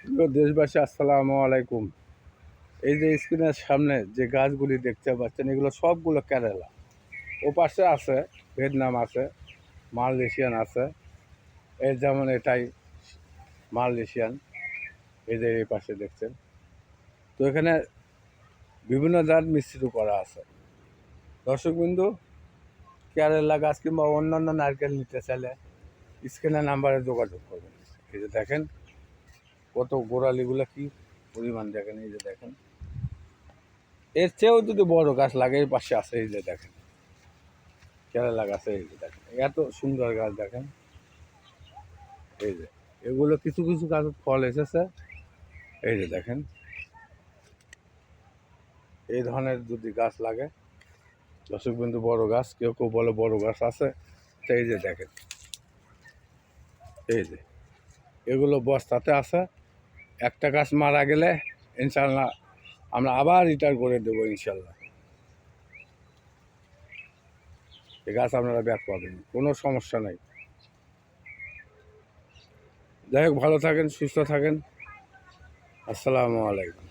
প্রিয় দেশবাসী, আসসালামু আলাইকুম। এই যে স্ক্রিনের সামনে যে গাছগুলি দেখতে পাচ্ছেন, এগুলো সবগুলো কেরালা। ও পাশে আছে ভিয়েতনাম, আছে মালয়েশিয়ান, আছে এই যেমন এটাই মালয়েশিয়ান। এই যে এই পাশে দেখছেন, তো এখানে বিভিন্ন জাত মিশ্রিত করা আছে। দর্শকবিন্দু, কেরালা গাছ কিংবা অন্যান্য নারকেল নিতে চাইলে স্ক্রিনের নাম্বারে যোগাযোগ করবেন। এই যে দেখেন কত গোড়ালিগুলো কি পরিমাণ, দেখেন এই যে দেখেন। এর চেয়েও যদি বড় গাছ লাগে এই পাশে আছে, এই যে দেখেন কেরালা গাছে, এই যে দেখেন এত সুন্দর গাছ দেখেন। এই যে এগুলো কিছু কিছু গাছ ফল এসেছে, এই যে দেখেন। এই ধরনের যদি গাছ লাগে দর্শকবিন্দু, বড় গাছ, কেউ কেউ বলে বড় গাছ আছে, তো এই যে দেখেন, এই যে এগুলো বস্তাতে আছে। একটা গাছ মারা গেলে ইনশাল্লাহ আমরা আবার রিটার্ন করে দেবো ইনশাল্লাহ। এই গাছ আপনারা ব্যাক পাবেন, কোনো সমস্যা নেই। যাই হোক, ভালো থাকেন, সুস্থ থাকেন। আসসালামু আলাইকুম।